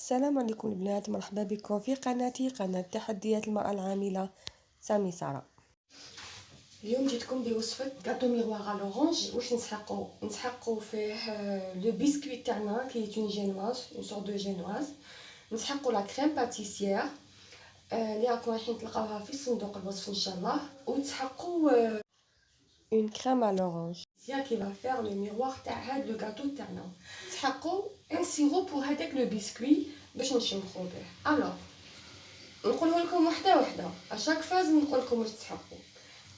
السلام عليكم البنات، مرحبا بكم في قناتي قناة تحديات المرأة العاملة سامي سارة. اليوم جيتكم بوصفة كاطو ميغوار لورانج. واش نسحقو فيه لو بيسكوي تاعنا كي اون جينواز، اون سور دو جينواز. نسحقو لا كريم باتيسيير اللي راكم رايحين تلقاوها في صندوق الوصف ان شاء الله. ونسحقو اون كريم ا لورانج qui va faire le miroir تاع هاد لو غاتو تاعنا. نسحقو ان سيرو بور هذاك لو بيسكوي باش نشمخو به. الوغ نقولها لكم وحده وحده، اشاك فاز نقول لكم واش تسحقوا.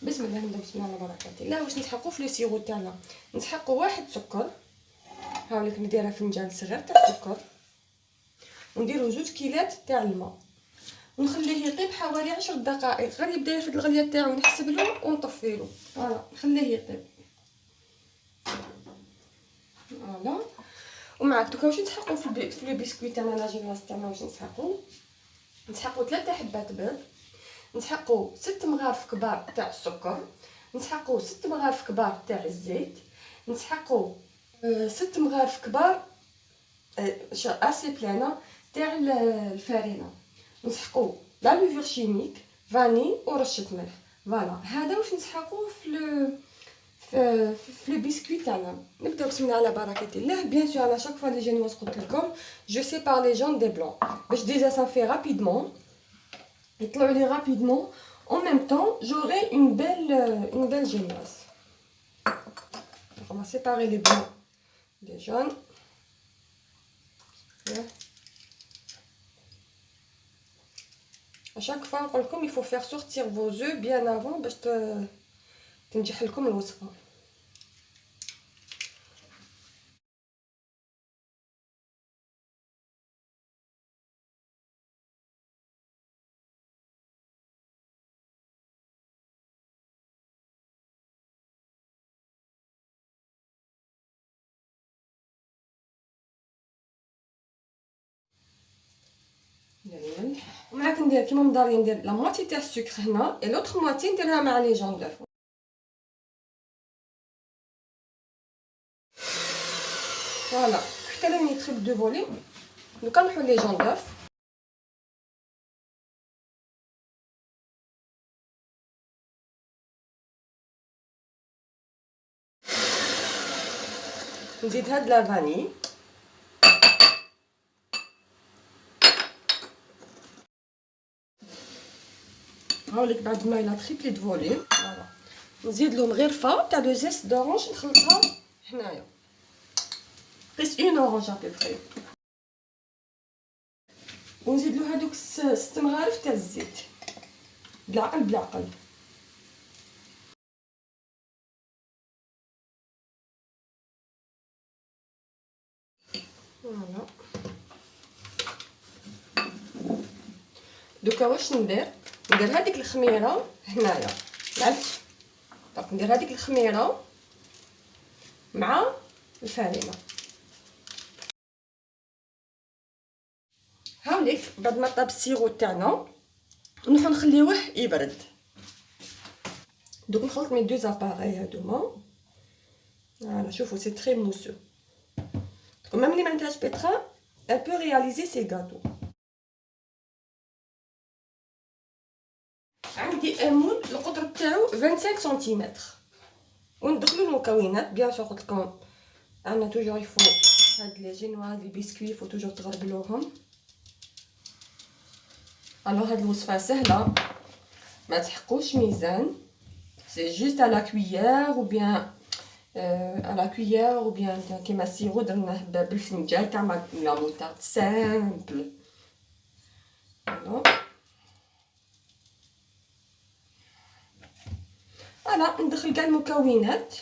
بسم الله، نبدا بسم الله على بركه الله. واش نسحقوا في لو سيرو تاعنا؟ نسحقوا واحد سكر، هاوليك نديرها فنجان صغير تاع السكر، ونديروا 2 كيلات تاع الماء، ونخليه يطيب حوالي 10 دقائق، غير يبدا يرفد الغليه تاعو نحسب له ونطفي له. فوالا نخليه يطيب. فوالا. ومعك دوكا واش نسحقوا في لو بيسكوي تاعنا لا جينواز تاعنا. واش نسحقوا 3 حبات بيض، نسحقوا 6 مغارف كبار تاع السكر، نسحقوا 6 مغارف كبار تاع الزيت، نسحقوا 6 مغارف كبار اسي بلانه تاع الفارينه، نسحقوا لا لوفر شيميك، فاني ورشه ملح. فوالا هذا واش نسحقوا في لو بيسكوي تاعنا. نبداو بسم الله على بركه الله. بيان سور على شاك فوا لي جينواز قلت لكم جو سيبار لي جون دي بلون باش ديجا صافي رابيدمون يطلعوا لي رابيدمون. en même temps j'aurai une belle génoise. On va séparer les blancs des jaunes. À chaque fois نقول لكم il faut faire sortir vos œufs bien avant باش تنجح لكم الوصفه. ومعاك ندير كيما مداري، ندير لا موتي تاع السكر هنا، اي لوطخ موتي نديرها مع لي جون دوف. فوالا حتى لين يتخيب دو فولي. دوكا نحو لي جون دوف، نزيد هاد لا فاني، هاوليك بعد ما يلا تريبلي دو فولي. فوالا نزيد لهم غرفه تاع لو زيست دورانج نخلطها هنايا، قيس اون اورانج ابيبري، ونزيد له هذوك 6 مغارف تاع الزيت بالعقل بالعقل. فوالا دوكا واش ندير هذيك الخميره هنايا، دونك ندير هذيك الخميره مع الفارينه. هاوليك بعد ما طاب السيرو تاعنا نروحو نخليوه يبرد. دوك نخلط مي دو زاباغاي هادوما. فوالا شوفوا سي تري موسو. ميم اللي ما عندهاش بيترا elle peut réaliser ses gâteaux. عندي امول القطر تاعو 25 سنتيمتر، وندخلو المكونات. بيان سور قلت لكم عندنا توجور يفو هاد لي جينواز لي بيسكوي فو توجور تغربلوهم. الوغ هاد الوصفه سهله، ما تحقوش ميزان، سي جوست على كويير او بيان على كويير او بيان كيما السيرو درناه بالفنجان تاع لا موطارد سامبل. فوالا ندخل كاع المكونات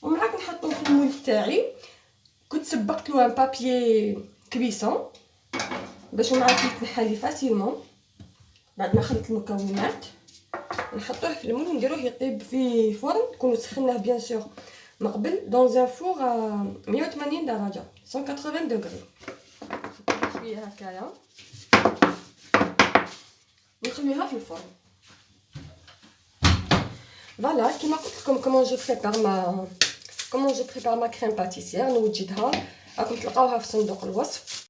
ومعاك نحطهم في المول تاعي. كنت سبقت له ان بابيي كويسون باش معاك يتنحى لي فاسيلمون. بعد ما خلطت المكونات نحطوه في المول ونديروه يطيب في فرن تكونوا سخناه بيان سور من قبل دون ان فور 180 درجه 180 دوغري. شويه هكايا ونخليها في الفرن. فوالا كيما قلت لكم كومون جو بريبار ما كريم باتيسير نوجدها، راكم تلقاوها في صندوق الوصف.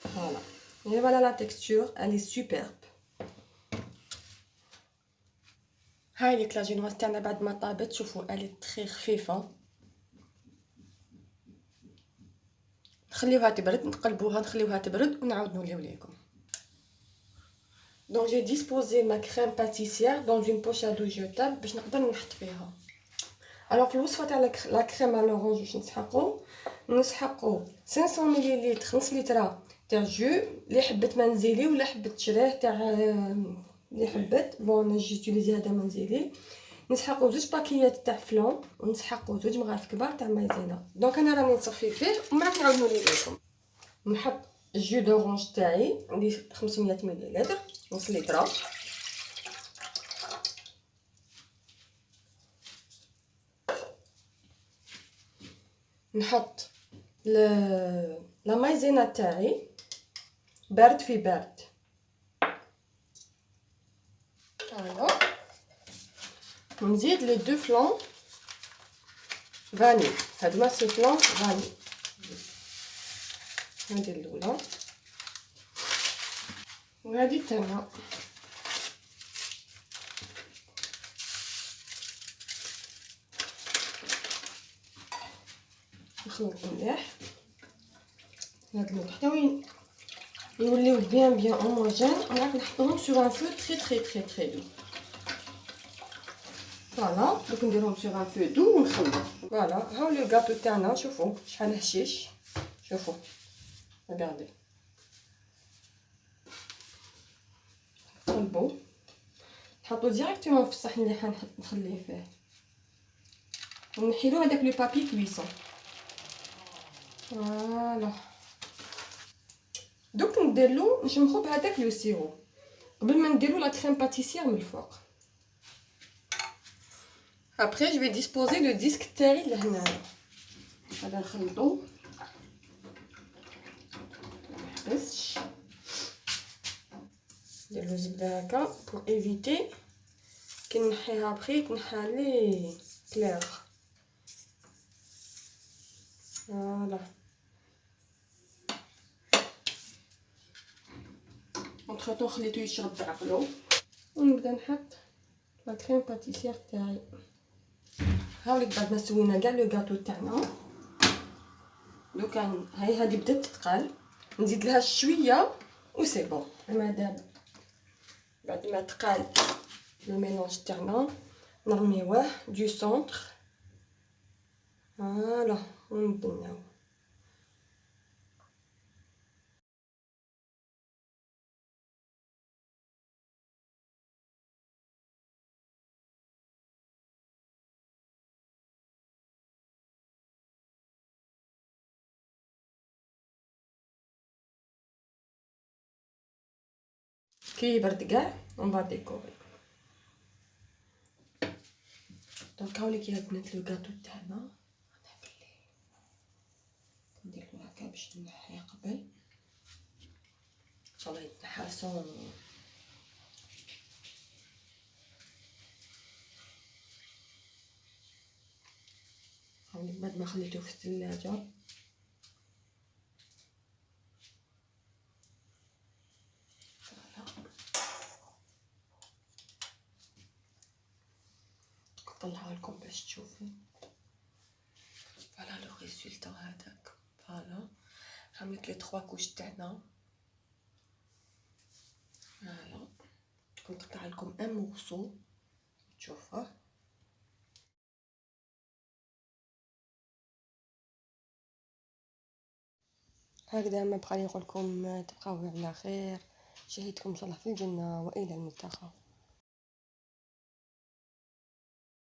فوالا. Et voilà la texture, elle est superbe. هاي لي كلاجينواز تاعنا بعد ما طابت، شوفوا elle est très خفيفه. نخليوها تبرد، نقلبوها نخليوها تبرد ونعاود نوليو ليكم. Donc j'ai disposé ma crème pâtissière dans une poche à douche jetable باش نقدر نحط فيها. Alors في الوصفه تاع لا كريم على لورانج واش نسحقوا 500 ملل نص لتر تاع جو، اللي حبت منزلي ولا حبت تشريه تاع اللي حبت. بون انا جيتيليزي هذا منزلي. نسحقوا 2 باكيات تاع فلون ونسحقوا 2 مغارف كبار تاع مايزينا. دونك انا راني نصفي فيه ومن بعد نعاود نولي لكم. نحط الجو دورانج تاعي، عندي 500 ملل نص لتر. نحط لا مايزينا تاعي بارد في بارد. فوالا. ونزيد لي دو فلون فاني، هادو سي فلون فاني. هادي الاولى وهادي الثانيه. نخلط مليح هاد اللوك حتى وين يوليو بيان هوموجين، وراك نحطوهم سور ان فو تري دو. فوالا. دوك نديرهم سور ان فو دو ونخلط. فوالا. هاو لو غاتو تاعنا، شوفوا شحال هشيش، شوفوا ريغاردي. نقلبو نحطو ديريكتومون في الصحن اللي حنحط نخليه فيه، ونحيلو هذاك لو بابي كويسون. فوالا. دوك نديرلو نشمخو بهذاك لو سيرو قبل ما نديرو لا كريم باتيسير من الفوق. Après je vais disposer le disque تاعي لهنايا. هذا نخلطو محبسش، نديرلو زبده هكا pour éviter كي نحيها ابخي تنحالي كلير. فوالا. entre temps خليتو يشرب بعقلو ونبدا نحط لا كريم باتيسير تاعي. هاوليك بعد ما سوينا كاع لو غاتو تاعنا، دوكا هاي هادي بدات تتقال، نزيد لها شويه و سي بون. اما دابا بعد ما تقال لو ميلونج تاعنا نرميوه دو سونتر. فوالا. ونبناو. كي يبرد كاع اون با ديكوري. دونك هاوليك يا بنات لو غاتو تاعنا. نحبليه نديرلو هكا باش نحيه قبل ان شاء الله يتنحى سون. هاوليك بعد ما خليته في الثلاجه نطلعها لكم باش تشوفوا. فوالا لو ريزولتا هذاك. فوالا. عملت لي 3 كوش تاعنا. فوالا. كنت نقطع لكم ان مورسو تشوفوه. هكذا ما بقى لي نقول لكم تبقاو على خير. شهيتكم ان شاء الله في الجنه والى الملتقى.